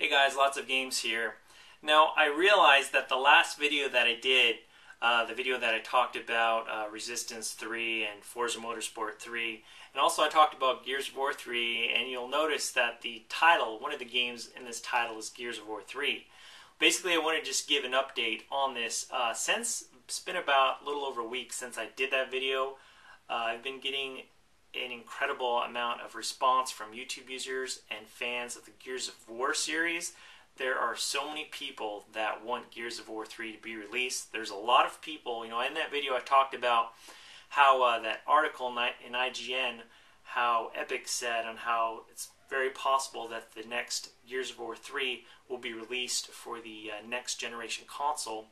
Hey guys, lots of games here. Now I realized that the last video that I did, the video that I talked about Resistance 3 and Forza Motorsport 3, and also I talked about Gears of War 3, and you'll notice that the title, one of the games in this title is Gears of War 3. Basically I want to just give an update on this. Since it's been about a little over a week since I did that video, I've been getting an incredible amount of response from YouTube users and fans of the Gears of War series. There are so many people that want Gears of War 3 to be released. There's a lot of people, in that video I talked about how that article in IGN, how Epic said on how it's very possible that the next Gears of War 3 will be released for the next generation console.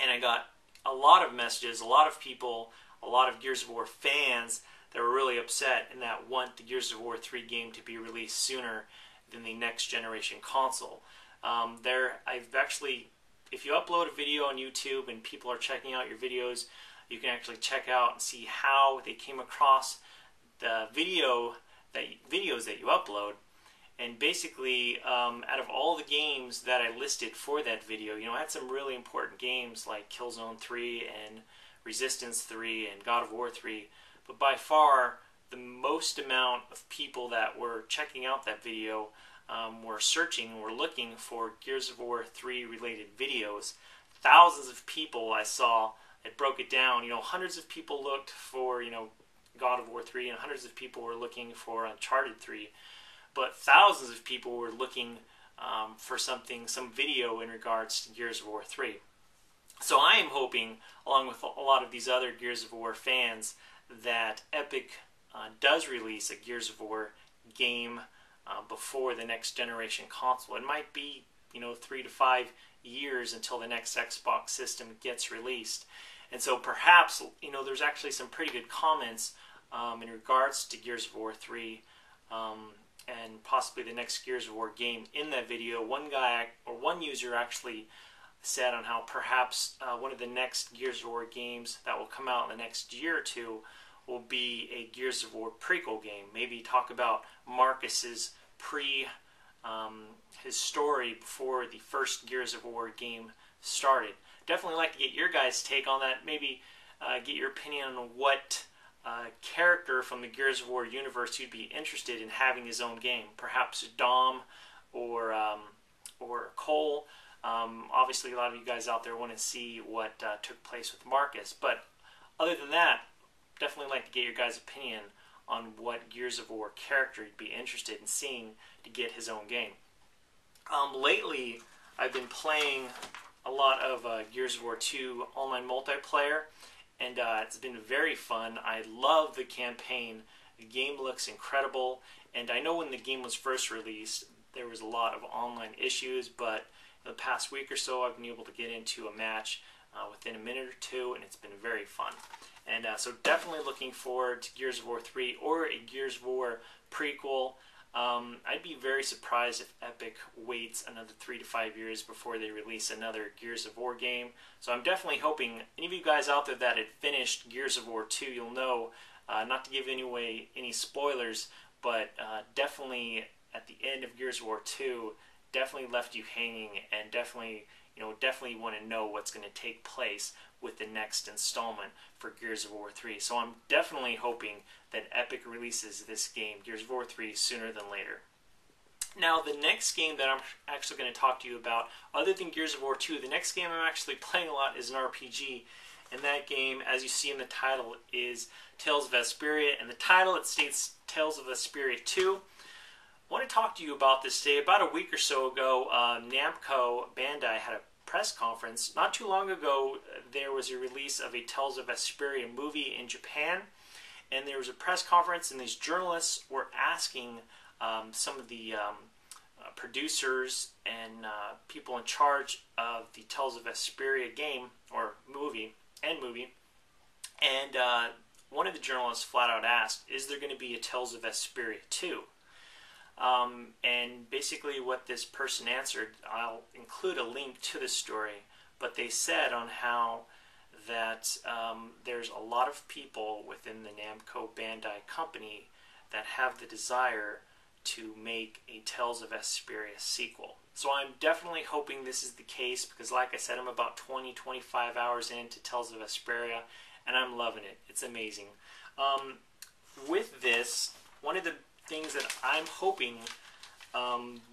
And I got a lot of messages, a lot of people, a lot of Gears of War fans that were really upset and that want the Gears of War 3 game to be released sooner than the next generation console. I've actually, if you upload a video on YouTube and people are checking out your videos, you can actually check out and see how they came across the videos that you upload. And basically, out of all the games that I listed for that video, I had some really important games like Killzone 3 and Resistance 3 and God of War 3. But by far, the most amount of people that were checking out that video were looking for Gears of War 3 related videos. Thousands of people I saw, it broke it down. Hundreds of people looked for, God of War 3, and hundreds of people were looking for Uncharted 3. But thousands of people were looking for some video in regards to Gears of War 3. So I am hoping, along with a lot of these other Gears of War fans, that Epic does release a Gears of War game before the next generation console. It might be 3 to 5 years until the next Xbox system gets released. And so perhaps there's actually some pretty good comments in regards to Gears of War 3 and possibly the next Gears of War game in that video. One user actually said on how perhaps one of the next Gears of War games that will come out in the next year or two will be a Gears of War prequel game. Maybe talk about Marcus's his story before the first Gears of War game started. Definitely like to get your guys' take on that. Maybe get your opinion on what character from the Gears of War universe you'd be interested in having his own game. Perhaps Dom or Cole. Obviously, a lot of you guys out there want to see what took place with Marcus. But other than that, definitely like to get your guys' opinion on what Gears of War character you'd be interested in seeing to get his own game. Lately, I've been playing a lot of Gears of War 2 online multiplayer, and it's been very fun. I love the campaign. The game looks incredible, and I know when the game was first released, there was a lot of online issues, but in the past week or so, I've been able to get into a match within a minute or two, and it's been very fun. And so definitely looking forward to Gears of War 3 or a Gears of War prequel. I'd be very surprised if Epic waits another 3 to 5 years before they release another Gears of War game. So I'm definitely hoping, any of you guys out there that had finished Gears of War 2, you'll know, not to give away any spoilers, but definitely at the end of Gears of War 2, definitely left you hanging, and definitely want to know what's going to take place with the next installment for Gears of War 3. So I'm definitely hoping that Epic releases this game, Gears of War 3, sooner than later. Now, the next game that I'm actually going to talk to you about, other than Gears of War 2, the next game I'm actually playing a lot is an RPG. And that game, as you see in the title, is Tales of Vesperia. In the title, it states Tales of Vesperia 2. I want to talk to you about this today. About a week or so ago, Namco Bandai had a press conference. Not too long ago, there was a release of a Tales of Vesperia movie in Japan, and there was a press conference, and these journalists were asking some of the producers and people in charge of the Tales of Vesperia game or movie, and one of the journalists flat out asked, "Is there going to be a Tales of Vesperia 2?" And basically what this person answered, I'll include a link to the story, but they said on how that there's a lot of people within the Namco Bandai company that have the desire to make a Tales of Vesperia sequel. So I'm definitely hoping this is the case because, like I said, I'm about 20-25 hours into Tales of Vesperia, and I'm loving it. It's amazing. With this, one of the things that I'm hoping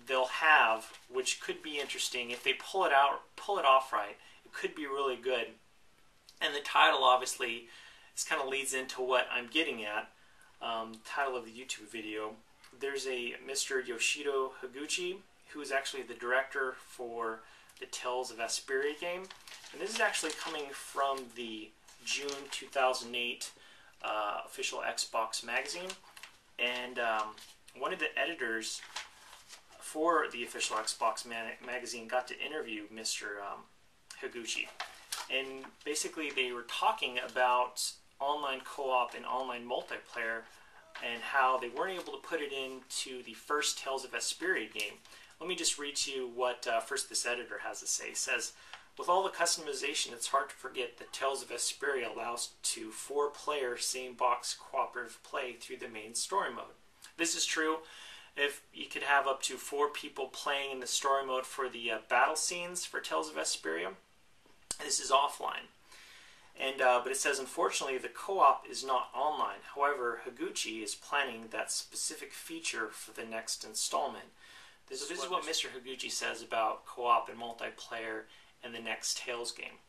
they'll have, which could be interesting, if they pull it off right, it could be really good. And the title, obviously, this kind of leads into what I'm getting at. Title of the YouTube video. There's a Mr. Yoshito Higuchi, who is actually the director for the Tales of Vesperia game. And this is actually coming from the June 2008 official Xbox magazine. And one of the editors for the official Xbox magazine got to interview Mr. Higuchi. And basically they were talking about online co-op and online multiplayer and how they weren't able to put it into the first Tales of Vesperia game. Let me just read to you what first this editor has to say. It says, with all the customization, it's hard to forget that Tales of Vesperia allows to 4-player same-box cooperative play through the main story mode. This is true. If you could have up to 4 people playing in the story mode for the battle scenes for Tales of Vesperia, this is offline. And but it says, unfortunately, the co-op is not online. However, Higuchi is planning that specific feature for the next installment. This is what Mr. Higuchi says about co-op and multiplayer in the next Tales game.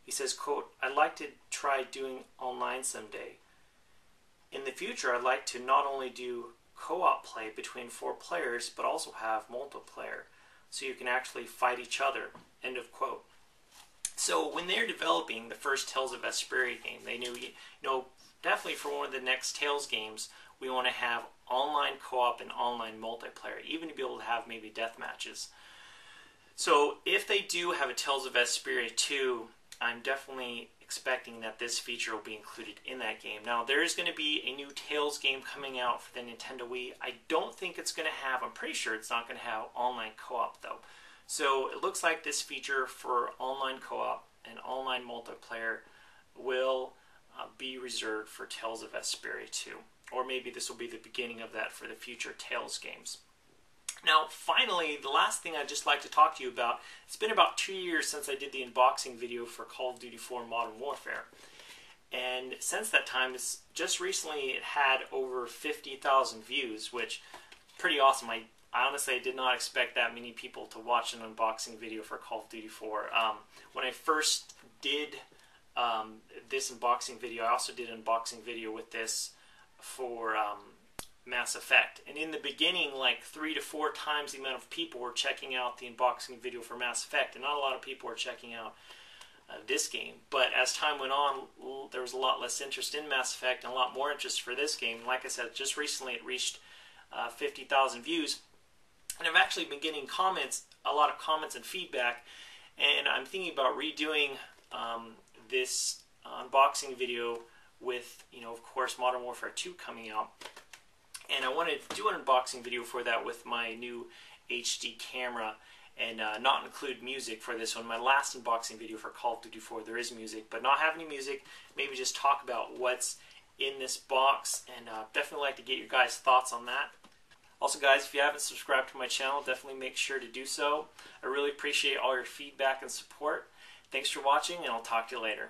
He says, quote, I'd like to try doing online someday. In the future, I'd like to not only do co-op play between 4 players, but also have multiplayer, so you can actually fight each other, end of quote. So when they're developing the first Tales of Vesperia game, they knew, definitely for one of the next Tales games, we want to have online co-op and online multiplayer, even to be able to have maybe death matches. So if they do have a Tales of Vesperia 2, I'm definitely expecting that this feature will be included in that game. Now, there is going to be a new Tales game coming out for the Nintendo Wii. I don't think it's going to have, I'm pretty sure it's not going to have online co-op though. So it looks like this feature for online co-op and online multiplayer will be reserved for Tales of Vesperia 2. Or maybe this will be the beginning of that for the future Tales games. Now, finally, the last thing I'd just like to talk to you about, it's been about 2 years since I did the unboxing video for Call of Duty 4 Modern Warfare. And since that time, just recently it had over 50,000 views, which pretty awesome. I honestly did not expect that many people to watch an unboxing video for Call of Duty 4. When I first did this unboxing video, I also did an unboxing video with this for Mass Effect. And in the beginning, like 3 to 4 times the amount of people were checking out the unboxing video for Mass Effect, and not a lot of people were checking out this game. But as time went on, there was a lot less interest in Mass Effect and a lot more interest for this game. Like I said, just recently it reached 50,000 views. And I've actually been getting comments, a lot of comments and feedback, and I'm thinking about redoing this unboxing video with, of course, Modern Warfare 2 coming out. And I wanted to do an unboxing video for that with my new HD camera and not include music for this one. My last unboxing video for Call of Duty 4, there is music, but not have any music. Maybe just talk about what's in this box, and definitely like to get your guys' thoughts on that. Also, guys, if you haven't subscribed to my channel, definitely make sure to do so. I really appreciate all your feedback and support. Thanks for watching, and I'll talk to you later.